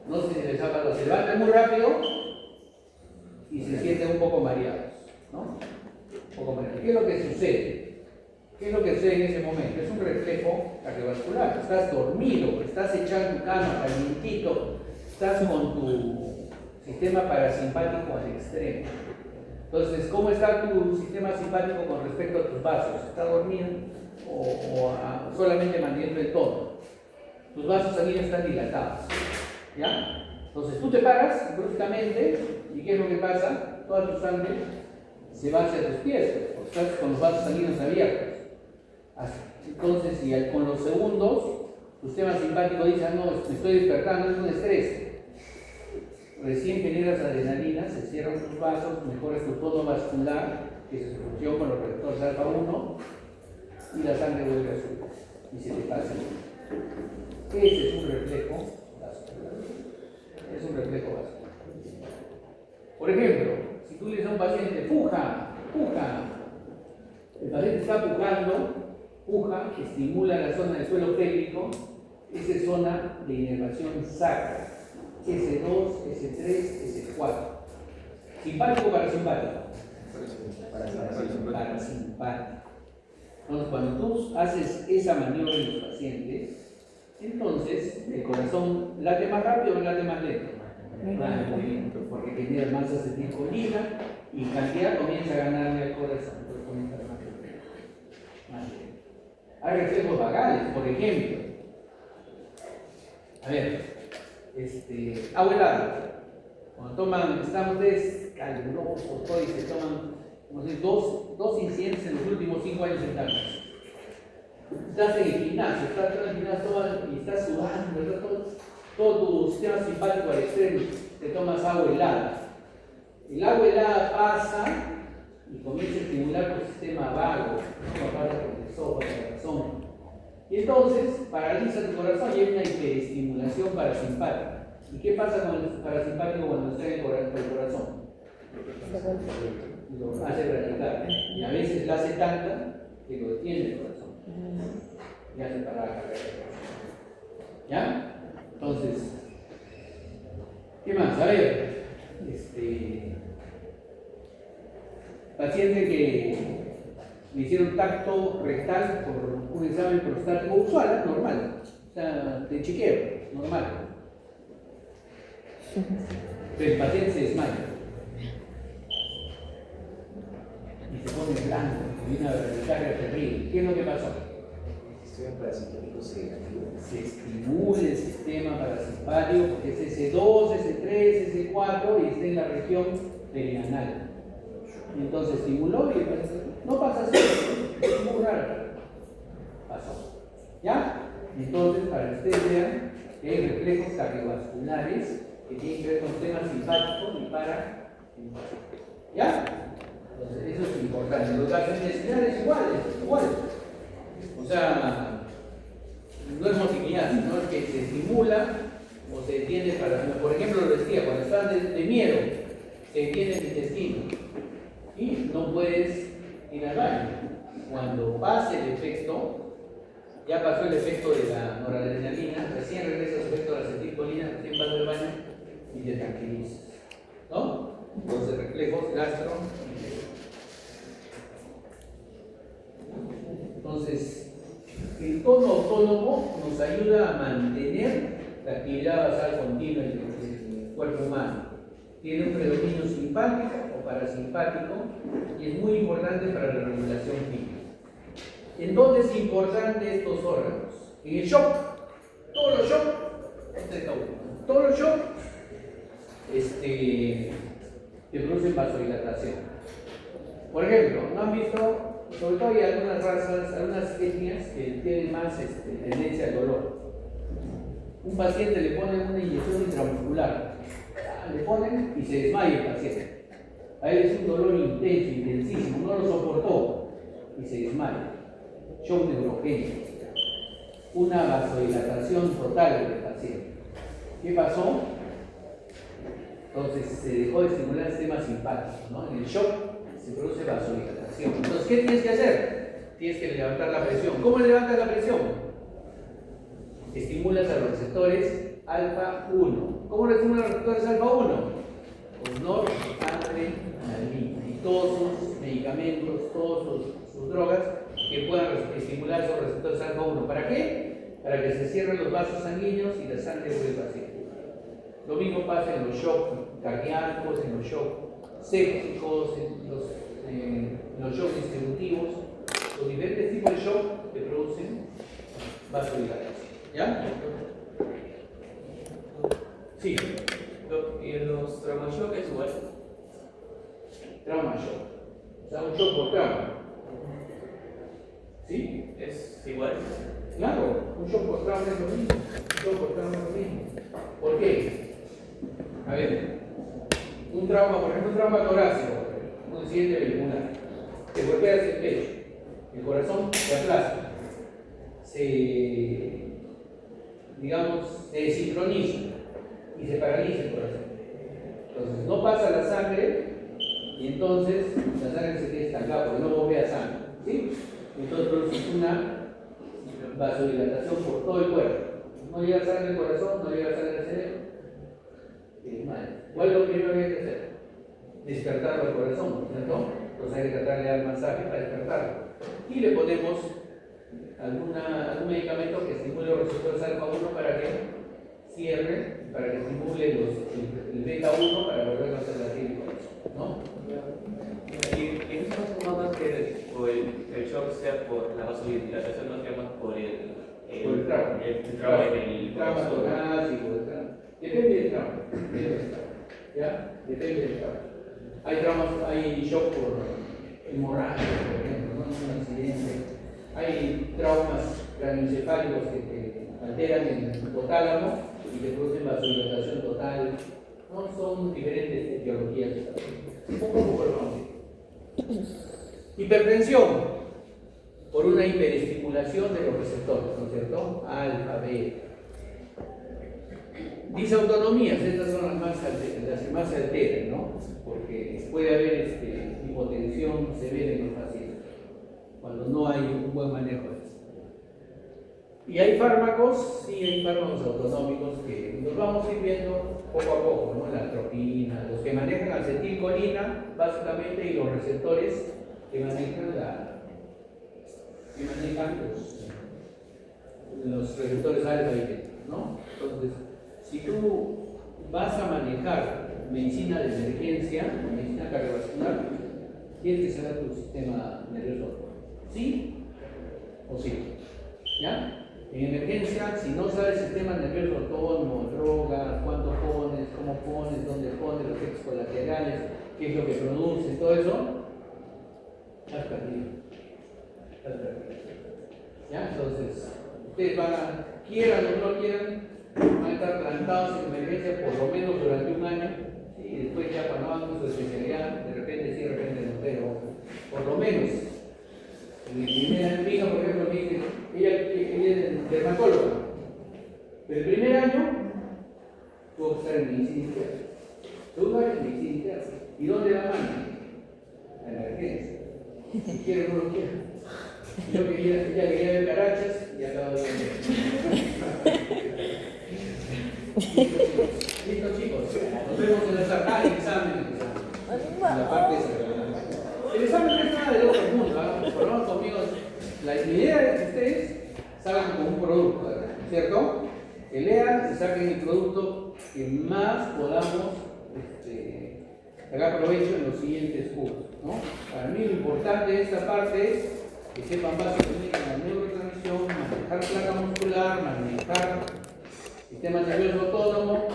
no sé si les ha pasado, se levantan muy rápido y se sienten un poco mareados, ¿no? Un poco mareados. ¿Qué es lo que sucede? ¿Qué es lo que sucede en ese momento? Es un reflejo cardiovascular. Estás dormido, estás echado en tu cama, calientito, estás con tu sistema parasimpático al extremo. Entonces, ¿cómo está tu sistema simpático con respecto a tus vasos? ¿Está dormido o solamente manteniendo el tono? Tus vasos sanguíneos están dilatados, ¿ya? Entonces, tú te paras bruscamente y ¿qué es lo que pasa? Toda tu sangre se va hacia tus pies, porque estás con los vasos sanguíneos abiertos. Entonces, con los segundos, tu sistema simpático dice, no, me estoy despertando, es un estrés. Recién generas adrenalina, se cierran tus vasos, mejoras tu tono vascular, que se asoció con los receptores alfa 1, y la sangre vuelve a subir y se te pasa. Ese es un reflejo vascular. Es un reflejo vascular. Por ejemplo, si tú le dices a un paciente, puja, el paciente está puja, que estimula la zona del suelo pélvico, esa es zona de inervación sacra. S2, S3, S4. ¿Simpático o parasimpático? Parasimpático. Entonces, cuando tú haces esa maniobra en los pacientes, el corazón late más rápido o late más lento. Más lento, porque genera más acetilcolina y cantidad comienza a ganarle al corazón. Entonces comienza a ganar más lento. Hay reflejos vagales, por ejemplo. A ver, agua helada. Cuando toman, están ustedes calurosos, todo y se toman, no sé, dos incidentes en los últimos 5 años en Carlos. Estás en el gimnasio, estás en el gimnasio y estás sudando, ¿verdad? Todo tu sistema simpático al extremo, te tomas agua helada. El agua helada pasa y comienza a estimular tu sistema vago, ¿no? Pasa por el esófago, el corazón. Y entonces paraliza tu corazón y hay una hiperestimulación parasimpática. ¿Y qué pasa con el parasimpático cuando está en el corazón? Lo hace practicar. Y a veces la hace tanta que lo detiene el corazón. Y hace parar la carrera. ¿Ya? Entonces, ¿qué más? A ver, paciente que le hicieron tacto rectal por un examen prostático usual, normal, o sea, de chequeo, normal. Pero el paciente se desmaya y se pone blanco, y una bradicardia terrible. ¿Qué es lo que pasó? El sistema parasimpático se activa. Se estimula el sistema parasimpático porque es S2, S3, S4 y está en la región perianal. Entonces estimuló y no pasa así, es muy raro. Pasó. ¿Ya? Entonces, para que ustedes vean que hay reflejos cardiovasculares que tienen que ver con temas simpáticos y parasimpáticos. ¿Ya? Entonces, eso es importante. Los gastrointestinales igual. O sea, no es motilidad, sino es que se estimula o se detiene para. Por ejemplo, lo decía, cuando estás de miedo, se detiene el intestino y no puedes ir al baño. Cuando pase el efecto, ya pasó el efecto de la noradrenalina, recién regresa el efecto de la acetilcolina, recién vas al baño y te tranquilizas. ¿No? Entonces, reflejos gastro. Entonces, el tono autónomo nos ayuda a mantener la actividad basal continua en el cuerpo humano. Tiene un predominio simpático o parasimpático y es muy importante para la regulación química. ¿En dónde es importante estos órganos? En el shock. Todos los shock, todos los shock que producen vasodilatación. Por ejemplo, ¿no han visto? Sobre todo hay algunas razas, algunas etnias que tienen más tendencia al dolor. Un paciente le ponen una inyección intramuscular, le ponen y se desmaya el paciente. A él es un dolor intenso, intensísimo, no lo soportó y se desmaya. Shock neurogénico. Una vasodilatación total del paciente. ¿Qué pasó? Entonces se dejó de estimular el sistema simpático, ¿no? En el shock se produce vasodilatación. Entonces, ¿qué tienes que hacer? Tienes que levantar la presión. ¿Cómo levantas la presión? Estimulas a los receptores alfa 1. ¿Cómo lo estimulan los receptores alfa 1? Con noradrenalina y todos sus medicamentos, todas sus drogas que puedan estimular esos receptores alfa 1. ¿Para qué? Para que se cierren los vasos sanguíneos y la sangre vuelva a circular. Lo mismo pasa en los shocks cardíacos, en los shocks sépticos, en los shocks distributivos. Los diferentes tipos de shock que producen vasodilatación. ¿Ya? Sí. ¿Y en los traumashock es igual? Trauma shock. O sea, un shock por trauma. ¿Sí? ¿Es igual? Claro, un shock por trauma es lo mismo. Un shock por trauma es lo mismo. ¿Por qué? A ver, un trauma, por ejemplo, un trauma torácico, un incidente vehicular, te golpeas el pecho, el corazón se aplasta, se desincroniza y se paraliza el corazón. Entonces no pasa la sangre y entonces la sangre se queda estancada porque no bombea sangre, ¿sí? Entonces produce una vasodilatación por todo el cuerpo. No llega sangre al corazón, no llega sangre al cerebro. ¿Cuál es lo primero que hay que hacer? Despertarlo al corazón, ¿cierto? Entonces hay que tratar de dar masaje para despertarlo. Y le ponemos algún medicamento que estimule los receptores alfa 1 para que cierre para que simule el beta 1 para volver a hacer la sílica, ¿no? Y en estos casos no más que el shock sea por la vasodilatación, no sea más por el trauma en el trauma corazón. torácico, depende del trauma, ¿ya? Depende del trauma. Hay traumas, hay shock por hemorragia, por ejemplo, ¿no? Un accidente. Hay traumas craneoencefálicos que te alteran en el hipotálamo y te producen vasodilatación total. No son diferentes etiologías. Poco a poco lo vamos a ver. Hipertensión por una hiperestimulación de los receptores, ¿no es cierto? Alfa, beta. Disautonomías, estas son las que más se alteran, ¿no? Porque puede haber hipotensión severa en los pacientes cuando no hay un buen manejo de esto. Y hay fármacos, sí hay fármacos autonómicos que nos vamos a ir viendo poco a poco, ¿no? La atropina, los que manejan acetilcolina, básicamente, y los receptores que manejan los receptores alfa y beta, ¿no? Entonces, si tú vas a manejar medicina de emergencia, medicina cardiovascular, tienes que saber tu sistema nervioso. ¿Sí o sí? ¿Ya? En emergencia, si no sabes el sistema nervioso autónomo, drogas, cuánto pones, cómo pones, dónde pones, los efectos colaterales, qué es lo que produce, todo eso, has perdido. ¿Ya? Entonces, ustedes quieran o no quieran, van a estar plantados en emergencia por lo menos durante un año, y después ya cuando hagan su especialidad, de repente sí, de repente no, pero por lo menos. Mi primera amiga, por ejemplo, me dice, ella es dermatóloga, pero el primer año tuvo que estar en medicina interna, segundo año en medicina interna. ¿Y dónde la mandan? A la emergencia. Si quiere o no lo quiere. Yo quería, ella quería ver carachas y acabo de ver. Listo, chicos. Nos vemos en el examen. En la parte esa. El examen no es nada de otro mundo, ¿verdad? Por lo menos conmigo, la idea es que ustedes salgan con un producto, ¿verdad? ¿Cierto? Que lean y saquen el producto que más podamos sacar provecho en los siguientes cursos, ¿no? Para mí lo importante de esta parte es que sepan básicamente la neurotransmisión, manejar placa muscular, manejar sistema nervioso autónomo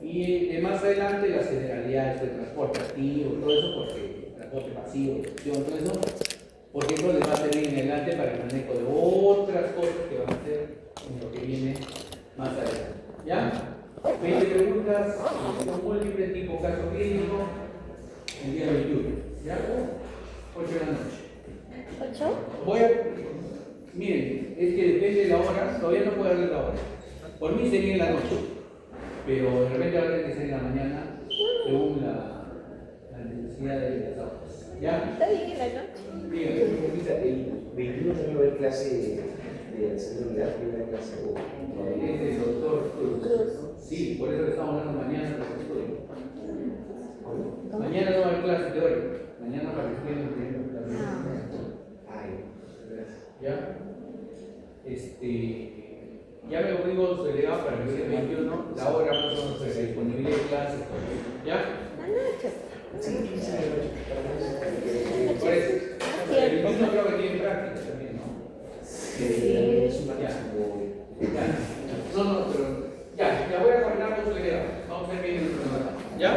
y de más adelante las generalidades del transporte activo, todo eso, porque transporte pasivo, todo eso, porque eso les va a servir en adelante para el manejo de otras cosas que van a hacer en lo que viene más adelante. ¿Ya? 20 preguntas, solución múltiple, tipo caso clínico, el día 21. ¿Ya? 8 de la noche. ¿8? Miren, es que depende de la hora, todavía no puedo darle la hora. Por mí sería en la noche, pero de repente va a tener que ser en la mañana, según la necesidad de las aulas. ¿Ya? Está bien en la noche. Bien. El 21 también va a haber clase de seguridad, primera clase Es el doctor Cruz. Sí, por eso le estamos hablando mañana de los estudios. Mañana no va a haber clase teórica. Mañana para que estudien ¿ya? Ya me lo digo su delegado para que sea el 21, la hora más o menos de disponibilidad de clases. ¿Ya? La noche. Por eso. El 21 creo que tiene práctica también, ¿no? Ya. No, pero ya voy a coordinar con su delegado. Vamos a ver bien el programa. ¿Ya?